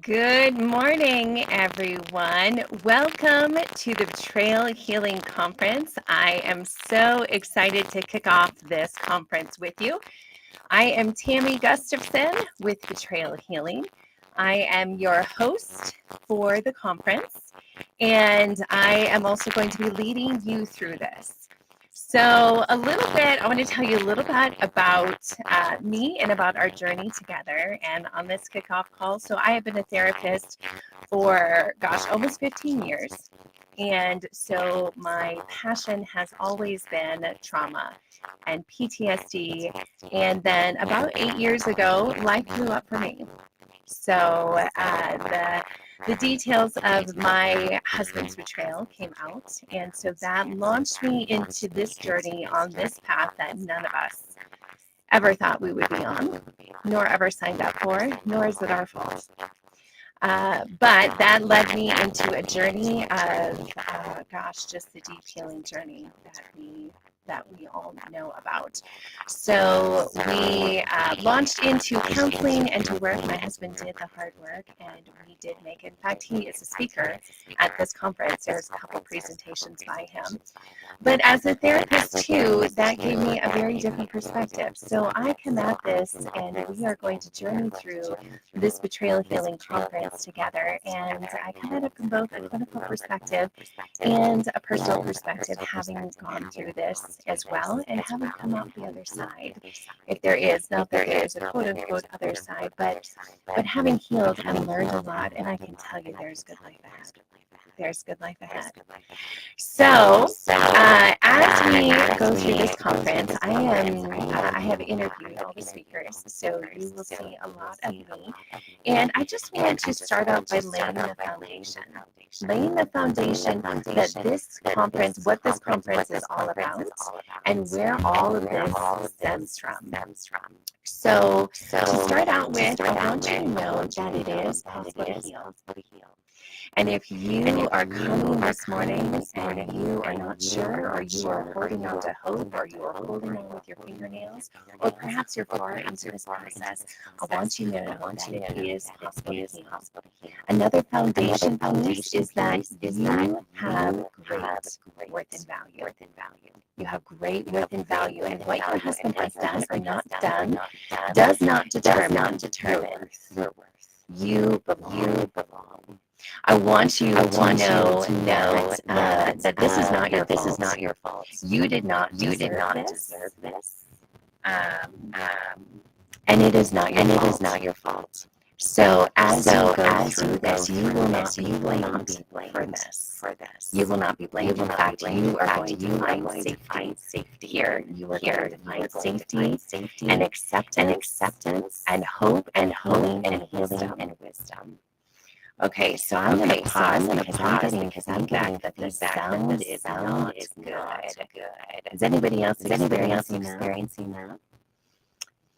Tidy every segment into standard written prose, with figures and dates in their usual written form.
Good morning, everyone. Welcome to the Betrayal Healing Conference. I am so excited to kick off this conference with you. I am Tammy Gustafson with Betrayal Healing. I am your host for the conference, and I am also going to be leading you through this. So I want to tell you a little bit about me and about our journey together and on this kickoff call. So I have been a therapist for, almost 15 years. And so my passion has always been trauma and PTSD. And then about 8 years ago, life blew up for me. So the details of my husband's betrayal came out, and so that launched me into this journey on this path that none of us ever thought we would be on, nor ever signed up for, nor is it our fault. But that led me into a journey of, just the deep healing journey that we all know about. So we launched into counseling and to work. My husband did the hard work, and we did make it. In fact, he is a speaker at this conference. There's a couple presentations by him. But as a therapist, too, that gave me a very different perspective. So I come at this, and we are going to journey through this Betrayal Healing Conference together. And I come at it from both a clinical perspective and a personal perspective, having gone through this as well and having come out the other side. If there is, not that there is a quote-unquote other side, but having healed and learned a lot, and I can tell you there's good life ahead. There's good life ahead. So, as we go through this conference, I have interviewed all the speakers, so you will see a lot of me. And I just wanted to start out by laying the foundation that this conference, what this conference is all about, and where all of this stems from. So, to start out with, I want you to know that it is possible to heal. And if you are coming this morning and you are not sure, or you are holding on to hope, or you are holding on with your fingernails, or perhaps you're far into this process, I want you to know that it is possible to heal. Another foundation piece is that you have great worth and value. You have great worth and value, and what your husband has done or not done does not determine your worth. You belong. I want you to know that this is not your fault. You did not deserve this. And it is not your fault. So as you go through this, you will not be blamed for this. You will not be blamed. In fact, you are going to find safety here. You are going to find safety and acceptance and hope and healing and wisdom. Okay, so I'm going to pause because I'm getting feedback that the sound is not good. Is anybody else experiencing that?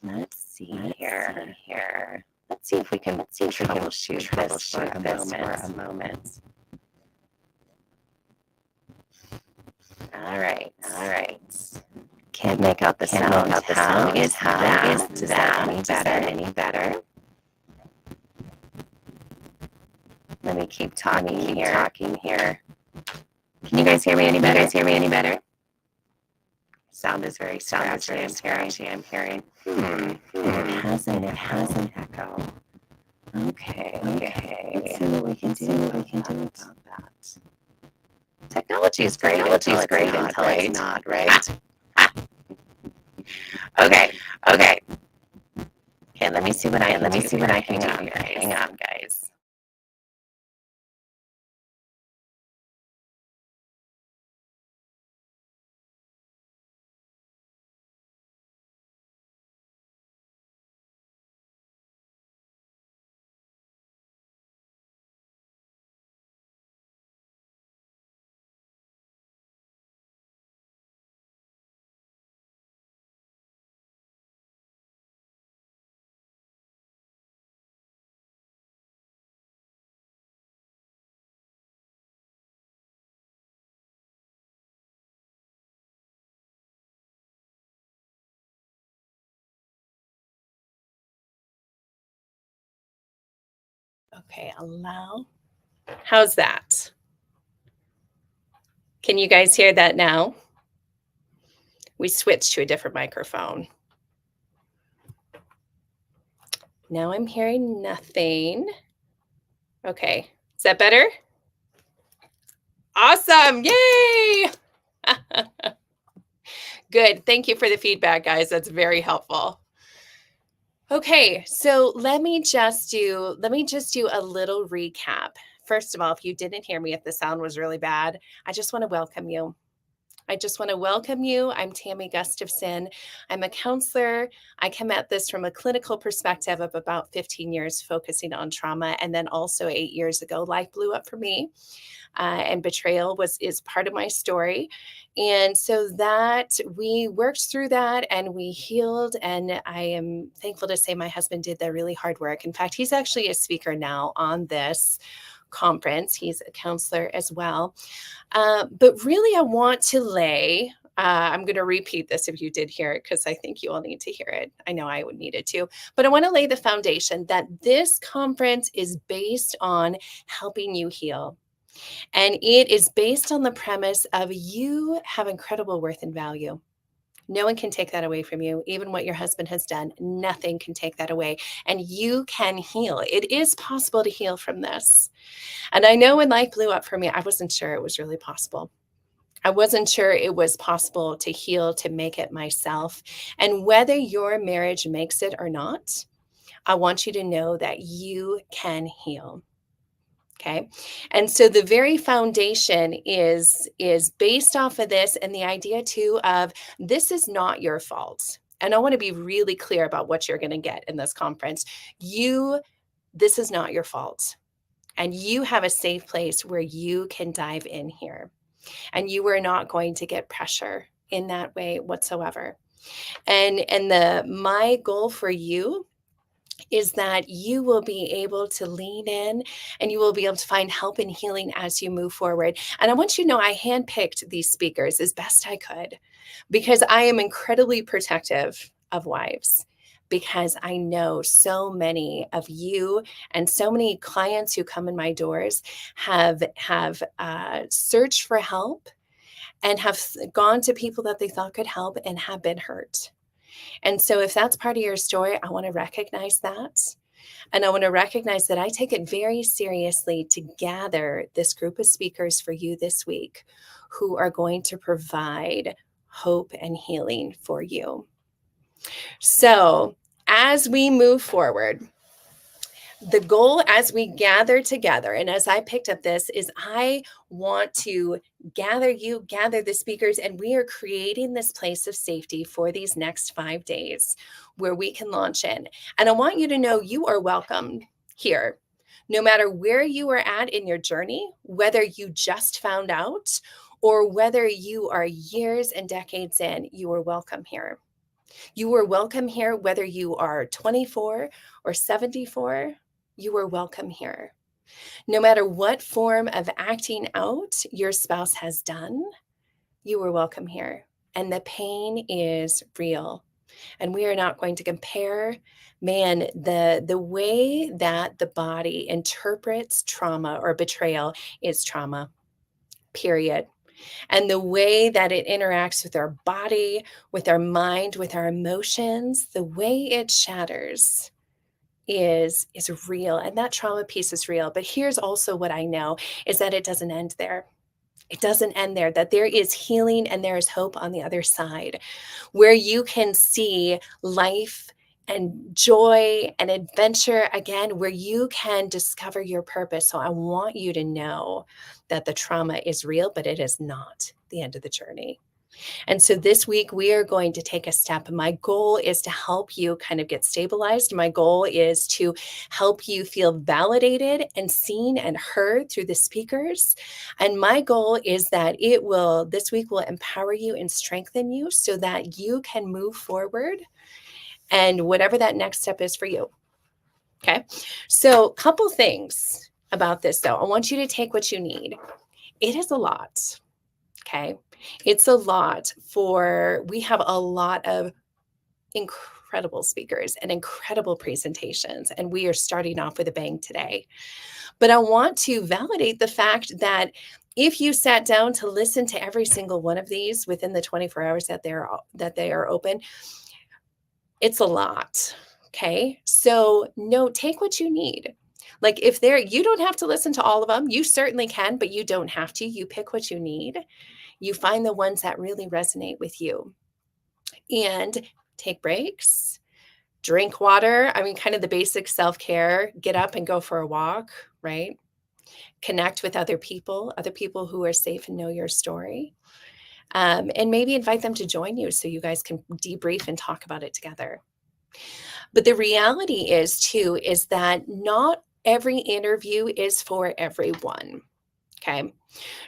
Let's see here. Let's see if we can troubleshoot this for a moment. All right. Can't make out the sound. How is that any better? Let me keep talking here. Can you guys hear me any better? Sound is very scratchy. I'm hearing. It has an echo. Okay. Let's see what we can do about that. Technology is great until it's not, right? Okay. Okay, let me see what I can do here. Hang on, guys. Okay, allow. How's that? Can you guys hear that now? We switched to a different microphone. Now I'm hearing nothing. Okay, is that better? Awesome, yay! Good, thank you for the feedback, guys, that's very helpful. Okay, so let me just do a little recap. First of all, if you didn't hear me, if the sound was really bad, I just want to welcome you. I just want to welcome you. I'm Tammy Gustafson. I'm a counselor. I come at this from a clinical perspective of about 15 years focusing on trauma. And then also 8 years ago, life blew up for me. And betrayal is part of my story. And so that we worked through that and we healed. And I am thankful to say my husband did the really hard work. In fact, he's actually a speaker now on this conference. He's a counselor as well. But really, I want to lay. I'm going to repeat this if you did hear it because I think you all need to hear it. I know I would need it too. But I want to lay the foundation that this conference is based on helping you heal. And it is based on the premise of you have incredible worth and value. No one can take that away from you. Even what your husband has done, nothing can take that away. And you can heal. It is possible to heal from this. And I know when life blew up for me, I wasn't sure it was really possible. I wasn't sure it was possible to heal, to make it myself. And whether your marriage makes it or not, I want you to know that you can heal. Okay. And so the very foundation is based off of this and the idea too of this is not your fault. And I want to be really clear about what you're going to get in this conference. This is not your fault. And you have a safe place where you can dive in here. And you are not going to get pressure in that way whatsoever. And my goal for you is that you will be able to lean in and you will be able to find help and healing as you move forward. And I want you to know I handpicked these speakers as best I could because I am incredibly protective of wives. Because I know so many of you and so many clients who come in my doors have searched for help and have gone to people that they thought could help and have been hurt. And so, if that's part of your story, I want to recognize that. And I want to recognize that I take it very seriously to gather this group of speakers for you this week who are going to provide hope and healing for you. So, as we move forward, the goal as we gather together, and as I picked up this, is I want to gather the speakers, and we are creating this place of safety for these next 5 days where we can launch in. And I want you to know you are welcome here. No matter where you are at in your journey, whether you just found out or whether you are years and decades in, you are welcome here. You are welcome here whether you are 24 or 74. You are welcome here. No matter what form of acting out your spouse has done, you are welcome here. And the pain is real. And we are not going to compare, man, the way that the body interprets trauma or betrayal is trauma, period. And the way that it interacts with our body, with our mind, with our emotions, the way it shatters is real. And that trauma piece is real. But here's also what I know is that it doesn't end there. It doesn't end there, that there is healing and there is hope on the other side, where you can see life and joy and adventure again, where you can discover your purpose. So I want you to know that the trauma is real, but it is not the end of the journey. And so this week we are going to take a step. My goal is to help you kind of get stabilized. My goal is to help you feel validated and seen and heard through the speakers. And my goal is that this week will empower you and strengthen you so that you can move forward and whatever that next step is for you. Okay. So a couple things about this though. I want you to take what you need. It is a lot. Okay. It's a lot we have a lot of incredible speakers and incredible presentations. And we are starting off with a bang today. But I want to validate the fact that if you sat down to listen to every single one of these within the 24 hours that they are open, it's a lot. Okay. So no, take what you need. Like if you don't have to listen to all of them. You certainly can, but you don't have to. You pick what you need. You find the ones that really resonate with you and take breaks, drink water. I mean, kind of the basic self-care, get up and go for a walk, right? Connect with other people who are safe and know your story. And maybe invite them to join you so you guys can debrief and talk about it together. But the reality is that not every interview is for everyone. Okay.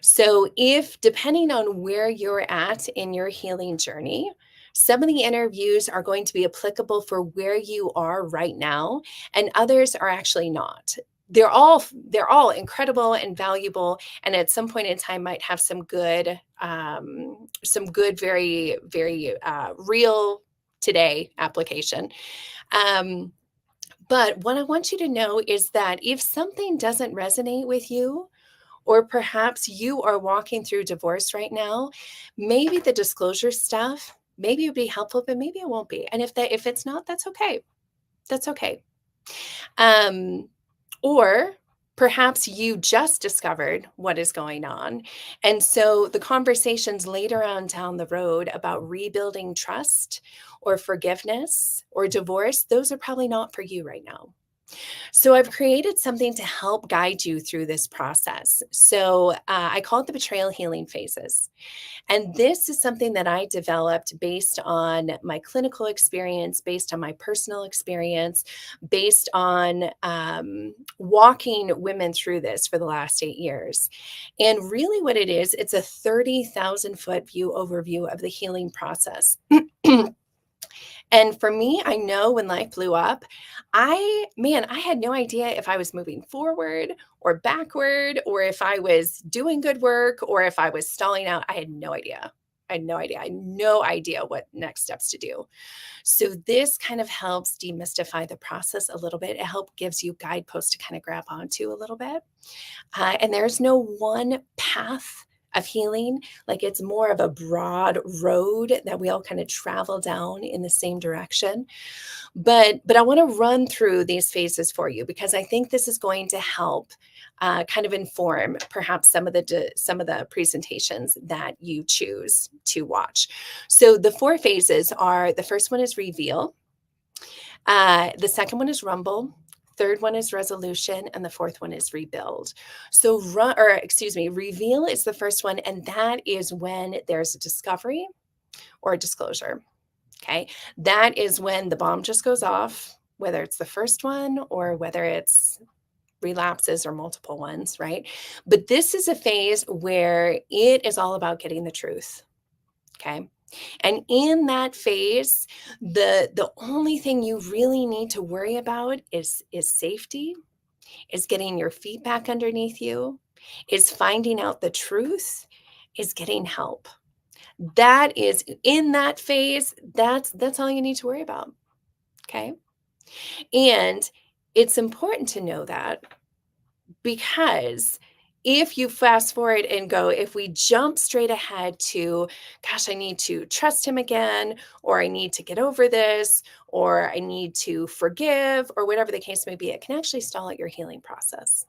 So if depending on where you're at in your healing journey, some of the interviews are going to be applicable for where you are right now, and others are actually not. They're all incredible and valuable, and at some point in time might have some good, very very real today application. But what I want you to know is that if something doesn't resonate with you, or perhaps you are walking through divorce right now, maybe the disclosure stuff, maybe it would be helpful, but maybe it won't be. And if it's not, that's okay. That's okay. Um, or perhaps you just discovered what is going on. And so the conversations later on down the road about rebuilding trust or forgiveness or divorce, those are probably not for you right now. So I've created something to help guide you through this process. So I call it the betrayal healing phases. And this is something that I developed based on my clinical experience, based on my personal experience, based on walking women through this for the last 8 years. And really what it is, it's a 30,000-foot view overview of the healing process. And for me, I know when life blew up, I had no idea if I was moving forward or backward, or if I was doing good work, or if I was stalling out. I had no idea. I had no idea. I had no idea what next steps to do. So this kind of helps demystify the process a little bit. It helps gives you guideposts to kind of grab onto a little bit. And there's no one path of healing. Like it's more of a broad road that we all kind of travel down in the same direction. But I want to run through these phases for you because I think this is going to help kind of inform perhaps some of the presentations that you choose to watch. So the 4 phases are: the first one is reveal, the second one is rumble, third one is resolution, and the fourth one is rebuild. So reveal is the first one, and that is when there's a discovery or a disclosure. Okay. That is when the bomb just goes off, whether it's the first one or whether it's relapses or multiple ones, right? But this is a phase where it is all about getting the truth. Okay. And in that phase, the only thing you really need to worry about is safety, is getting your feet back underneath you, is finding out the truth, is getting help. That is in that phase, that's all you need to worry about. Okay. And it's important to know that because if you fast forward and go, if we jump straight ahead to, gosh, I need to trust him again, or I need to get over this, or I need to forgive, or whatever the case may be, it can actually stall out your healing process.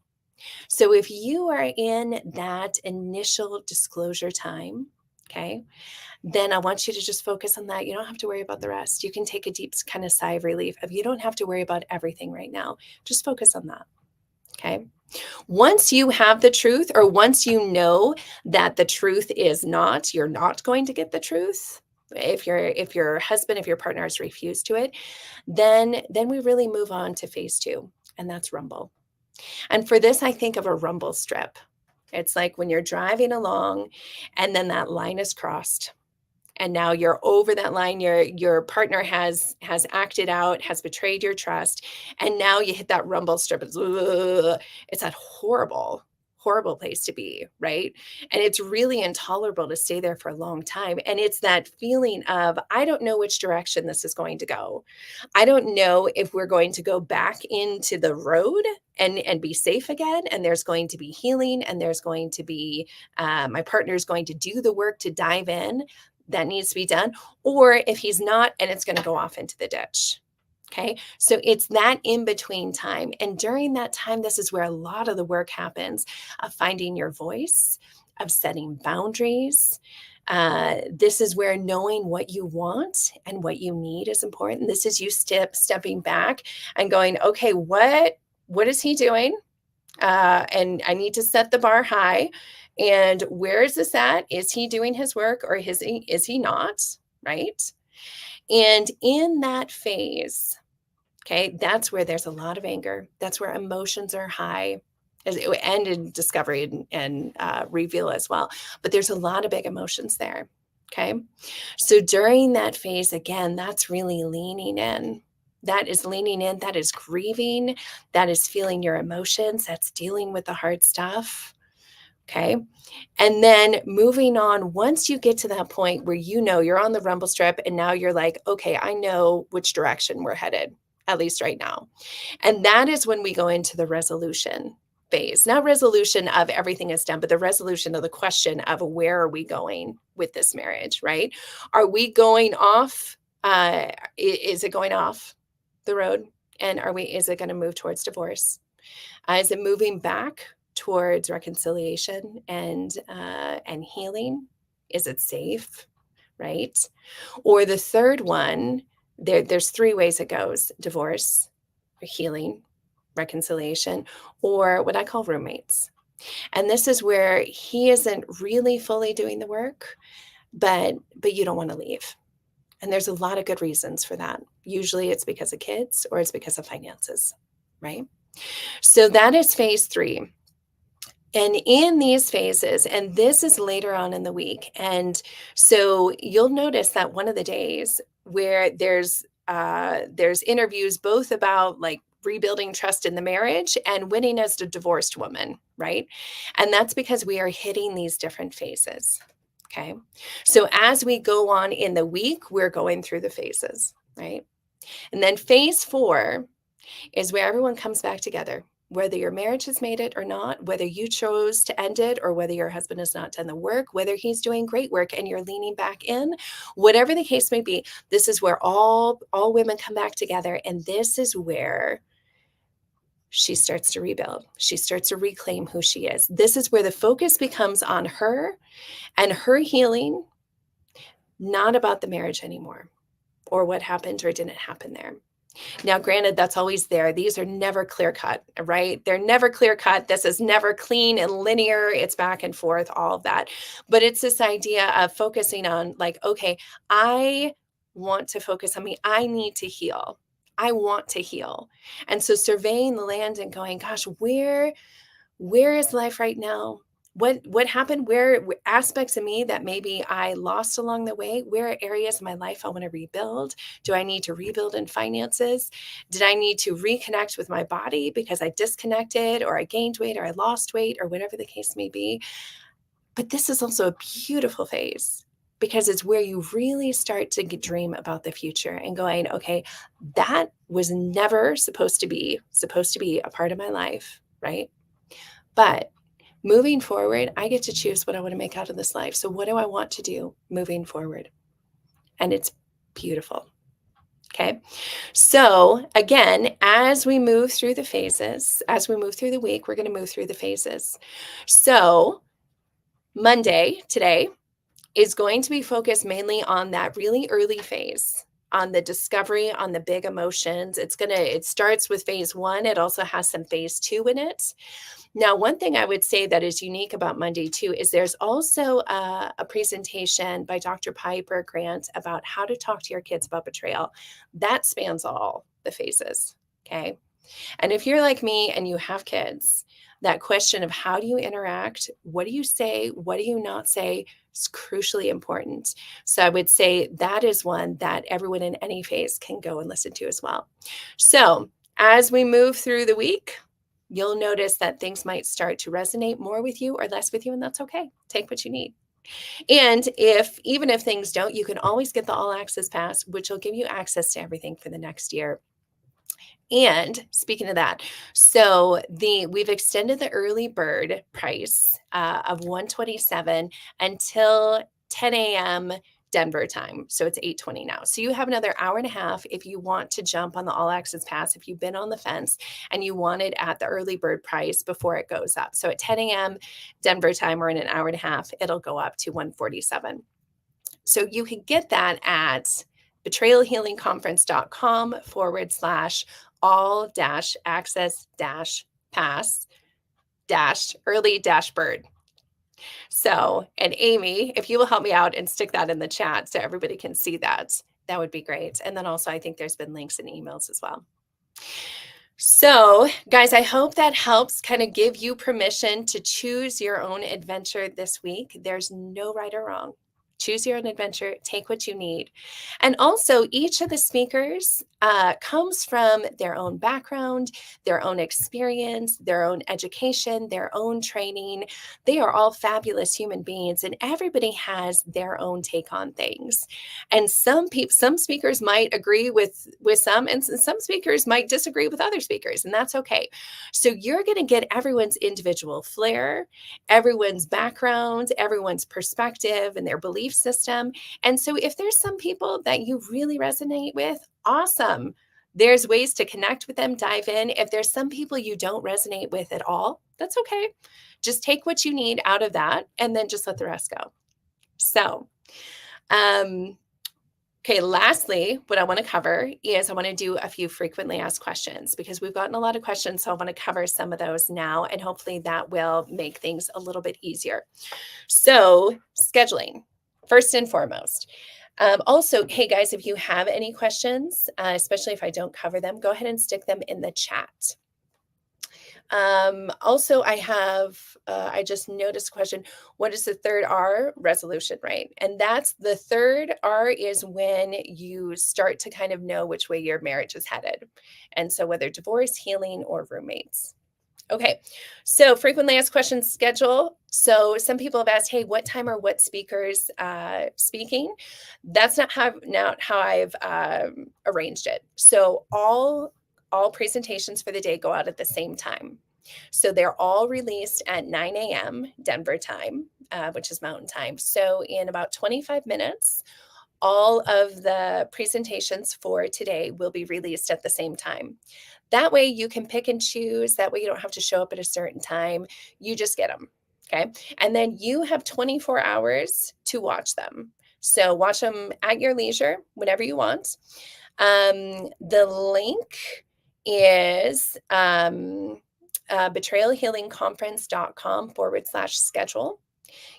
So if you are in that initial disclosure time, okay, then I want you to just focus on that. You don't have to worry about the rest. You can take a deep kind of sigh of relief if you don't have to worry about everything right now. Just focus on that. Okay. Once you have the truth, or once you know that the truth is not, you're not going to get the truth. If your husband, if your partner has refused to it, then we really move on to phase 2, and that's rumble. And for this, I think of a rumble strip. It's like when you're driving along and then that line is crossed. And now you're over that line. Your partner has acted out, has betrayed your trust, and now you hit that rumble strip. It's that horrible, horrible place to be, right? And it's really intolerable to stay there for a long time. And it's that feeling of, I don't know which direction this is going to go. I don't know if we're going to go back into the road and be safe again. And there's going to be healing, and there's going to be my partner's going to do the work to dive in that needs to be done, or if he's not, and it's going to go off into the ditch. Okay. So it's that in between time. And during that time, this is where a lot of the work happens of finding your voice, of setting boundaries. This is where knowing what you want and what you need is important. This is you stepping back and going, okay, what is he doing? And I need to set the bar high. And where is this at? Is he doing his work, or is he not? Right. And in that phase, okay, that's where there's a lot of anger. That's where emotions are high, and in discovery and reveal as well. But there's a lot of big emotions there. Okay. So during that phase, again, that's really leaning in. That is leaning in. That is grieving. That is feeling your emotions. That's dealing with the hard stuff. Okay. And then moving on, once you get to that point where you know you're on the rumble strip, and now you're like, okay, I know which direction we're headed, at least right now. And that is when we go into the resolution phase. Not resolution of everything is done, but the resolution of the question of, where are we going with this marriage, right? Are we going off? Is it going off the road? And is it going to move towards divorce? Is it moving back towards reconciliation and healing? Is it safe, right? Or the third one, there's three ways it goes: divorce, healing, reconciliation, or what I call roommates. And this is where he isn't really fully doing the work, but you don't want to leave. And there's a lot of good reasons for that. Usually it's because of kids, or it's because of finances, right? So that is phase 3. And in these phases, and this is later on in the week, and so you'll notice that one of the days where there's interviews both about like rebuilding trust in the marriage and winning as a divorced woman, right? And that's because we are hitting these different phases. Okay. So as we go on in the week, we're going through the phases, right? And then phase 4 is where everyone comes back together, whether your marriage has made it or not, whether you chose to end it or whether your husband has not done the work, whether he's doing great work and you're leaning back in, whatever the case may be. This is where all women come back together. And this is where she starts to rebuild. She starts to reclaim who she is. This is where the focus becomes on her and her healing, not about the marriage anymore, or what happened or didn't happen there. Now, granted, that's always there. These are never clear cut, right? They're never clear cut. This is never clean and linear. It's back and forth, all of that. But it's this idea of focusing on like, okay, I want to focus on me. I need to heal. I want to heal. And so surveying the land and going, gosh, where is life right now? What happened? Where aspects of me that maybe I lost along the way? Where are areas of my life I want to rebuild? Do I need to rebuild in finances? Did I need to reconnect with my body because I disconnected, or I gained weight, or I lost weight, or whatever the case may be? But this is also a beautiful phase, because it's where you really start to dream about the future and going, okay, that was never supposed to be a part of my life, right? But moving forward, I get to choose what I want to make out of this life. So what do I want to do moving forward? And it's beautiful. Okay. So again, as we move through the phases, as we move through the week, we're going to move through the phases. So Monday, today, is going to be focused mainly on that really early phase, on the discovery, on the big emotions. It starts with phase 1. It also has some phase 2 in it. Now, one thing I would say that is unique about Monday too is there's also a presentation by Dr. Piper Grant about how to talk to your kids about betrayal. That spans all the phases, okay? And if you're like me and you have kids, that question of how do you interact, what do you say, what do you not say, is crucially important. So I would say that is one that everyone in any phase can go and listen to as well. So as we move through the week, you'll notice that things might start to resonate more with you or less with you, and that's okay. Take what you need. And even if things don't, you can always get the all access pass, which will give you access to everything for the next year. And speaking of that, so we've extended the early bird price of 127 until 10 a.m. Denver time. So it's 8:20 now. So you have another hour and a half if you want to jump on the all access pass, if you've been on the fence and you want it at the early bird price before it goes up. So at 10 a.m. Denver time, or in an hour and a half, it'll go up to 147. So you can get that at betrayalhealingconference.com/all-access-pass-early-bird. So, and Amy, if you will help me out and stick that in the chat so everybody can see that, that would be great. And then also, I think there's been links and emails as well. So, guys, I hope that helps kind of give you permission to choose your own adventure this week. There's no right or wrong. Choose your own adventure, take what you need. And also, each of the speakers comes from their own background, their own experience, their own education, their own training. They are all fabulous human beings, and everybody has their own take on things. And some speakers might agree with some, and some speakers might disagree with other speakers, and that's okay. So you're going to get everyone's individual flair, everyone's background, everyone's perspective, and their belief system. And so if there's some people that you really resonate with, awesome. There's ways to connect with them, dive in. If there's some people you don't resonate with at all, that's okay. Just take what you need out of that and then just let the rest go. So, okay, lastly, what I want to cover is I want to do a few frequently asked questions because we've gotten a lot of questions. So I want to cover some of those now, and hopefully that will make things a little bit easier. So scheduling, first and foremost. Also, hey guys, if you have any questions, especially if I don't cover them, go ahead and stick them in the chat. Also, I just noticed a question. What is the third R? Resolution, right? And that's the third R is when you start to kind of know which way your marriage is headed. And so whether divorce, healing, or roommates. Okay, so frequently asked questions schedule. So some people have asked, hey, what time are what speakers speaking? That's not how I've arranged it. So all presentations for the day go out at the same time. So they're all released at 9 a.m. Denver time, which is Mountain Time. So in about 25 minutes, all of the presentations for today will be released at the same time. That way you can pick and choose. That way you don't have to show up at a certain time. You just get them. Okay. And then you have 24 hours to watch them. So watch them at your leisure, whenever you want. The link is betrayalhealingconference.com/schedule.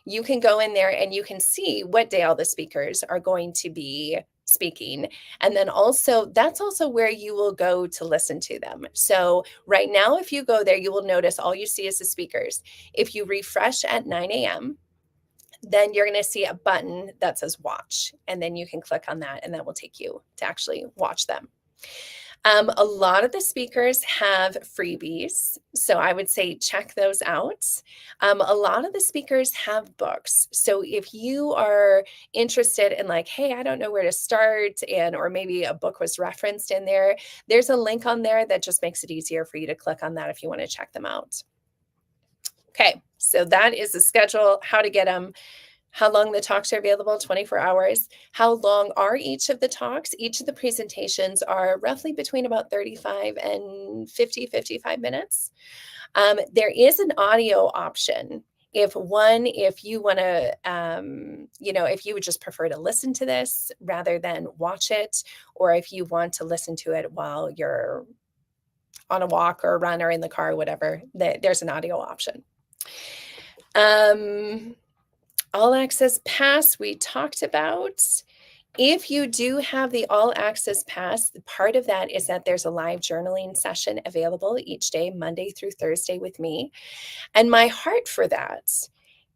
You can go in there and you can see what day all the speakers are going to be speaking. And then also, that's also where you will go to listen to them. So right now, if you go there, you will notice all you see is the speakers. If you refresh at 9 a.m., then you're going to see a button that says watch. And then you can click on that and that will take you to actually watch them. A lot of the speakers have freebies, so I would say check those out. A lot of the speakers have books. So if you are interested in like, hey, I don't know where to start, or maybe a book was referenced in there, there's a link on there that just makes it easier for you to click on that if you want to check them out. Okay, so that is the schedule, how to get them. How long the talks are available, 24 hours. How long are each of the talks? Each of the presentations are roughly between about 35 and 55 minutes. There is an audio option. If you want to, if you would just prefer to listen to this rather than watch it, or if you want to listen to it while you're on a walk or a run or in the car, whatever, there's an audio option. All Access Pass, we talked about. If you do have the All Access Pass, part of that is that there's a live journaling session available each day, Monday through Thursday with me. And my heart for that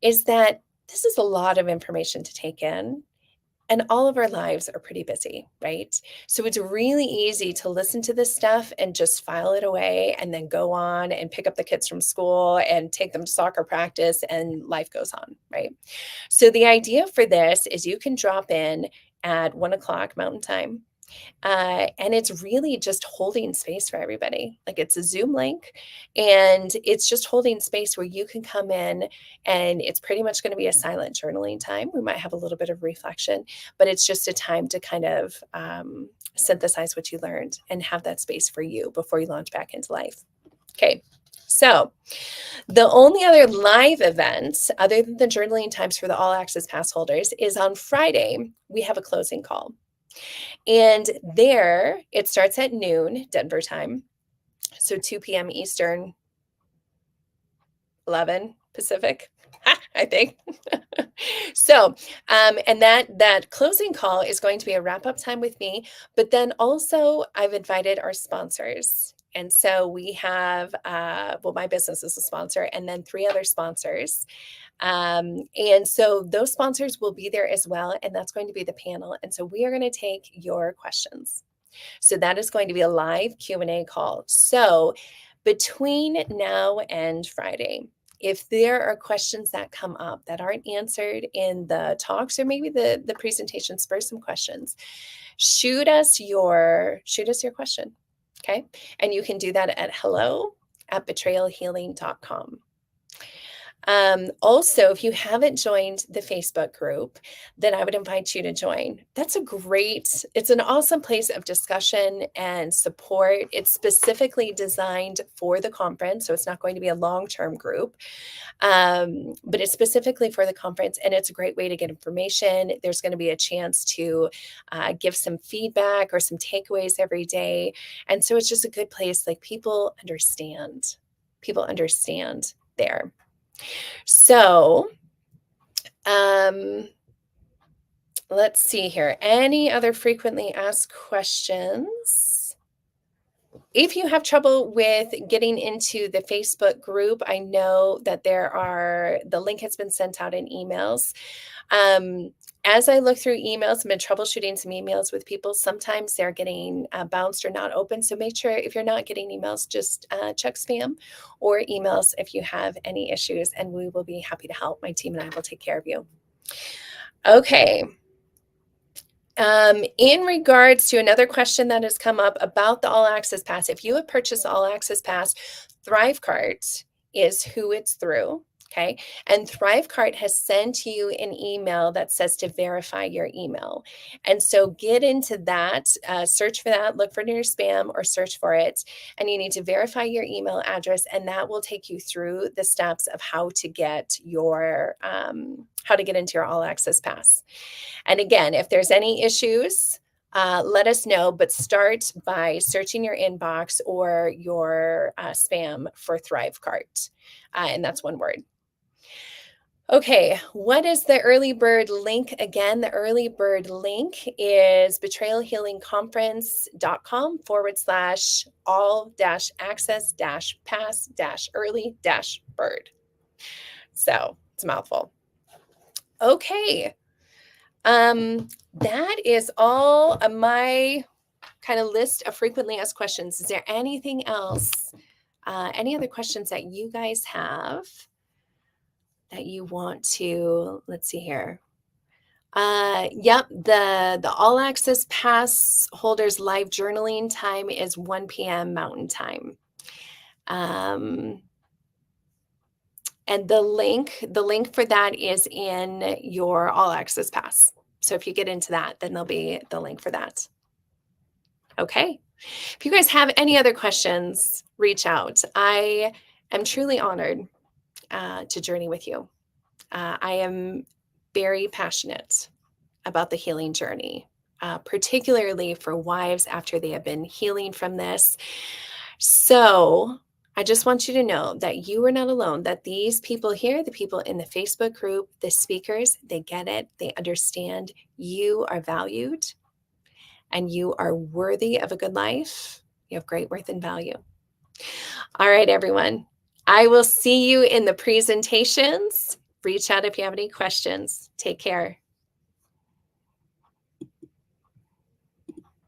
is that this is a lot of information to take in. And all of our lives are pretty busy, right? So it's really easy to listen to this stuff and just file it away and then go on and pick up the kids from school and take them to soccer practice and life goes on, right? So the idea for this is you can drop in at 1 o'clock Mountain Time. And it's really just holding space for everybody. Like it's a Zoom link and it's just holding space where you can come in and it's pretty much going to be a silent journaling time. We might have a little bit of reflection, but it's just a time to kind of synthesize what you learned and have that space for you before you launch back into life. Okay. So the only other live event other than the journaling times for the all access pass holders is on Friday, we have a closing call. And there it starts at noon Denver time. So 2 p.m. Eastern, 11 Pacific, I think. So, and that closing call is going to be a wrap-up time with me, but then also I've invited our sponsors. And so we have, well, my business is a sponsor, and then 3 other sponsors. And so those sponsors will be there as well, and that's going to be the panel. And so we are going to take your questions. So that is going to be a live Q&A call. So between now and Friday, if there are questions that come up that aren't answered in the talks or maybe the presentation spurs some questions, shoot us your question. Okay. And you can do that at hello@betrayalhealing.com. Also, if you haven't joined the Facebook group, then I would invite you to join. It's an awesome place of discussion and support. It's specifically designed for the conference, so it's not going to be a long-term group, but it's specifically for the conference, and it's a great way to get information. There's going to be a chance to give some feedback or some takeaways every day, and so it's just a good place. Like people understand there. So, let's see here. Any other frequently asked questions? If you have trouble with getting into the Facebook group, I know that the link has been sent out in emails. As I look through emails, I've been troubleshooting some emails with people. Sometimes they're getting bounced or not open. So make sure if you're not getting emails, just check spam or emails if you have any issues, and we will be happy to help. My team and I will take care of you. Okay. In regards to another question that has come up about the All Access Pass, if you have purchased the All Access Pass, ThriveCart is who it's through. Okay. And ThriveCart has sent you an email that says to verify your email. And so get into that, search for that, look for it in your spam or search for it. And you need to verify your email address, and that will take you through the steps of how to get into your All Access Pass. And again, if there's any issues, let us know, but start by searching your inbox or your spam for ThriveCart. And that's one word. Okay, what is the early bird link? Again, the early bird link is betrayalhealingconference.com/all-access-pass-early-bird. So it's a mouthful. Okay. That is all of my kind of list of frequently asked questions. Is there anything else, any other questions that you guys have that you want to, let's see here. Yep, the All Access Pass holders live journaling time is 1 p.m. Mountain Time. And the link for that is in your All Access Pass. So if you get into that, then there'll be the link for that. Okay. If you guys have any other questions, reach out. I am truly honored to journey with you. I am very passionate about the healing journey, particularly for wives after they have been healing from this. So I just want you to know that you are not alone, that these people here, the people in the Facebook group, the speakers, they get it. They understand you are valued and you are worthy of a good life. You have great worth and value. All right, everyone. I will see you in the presentations. Reach out if you have any questions. Take care.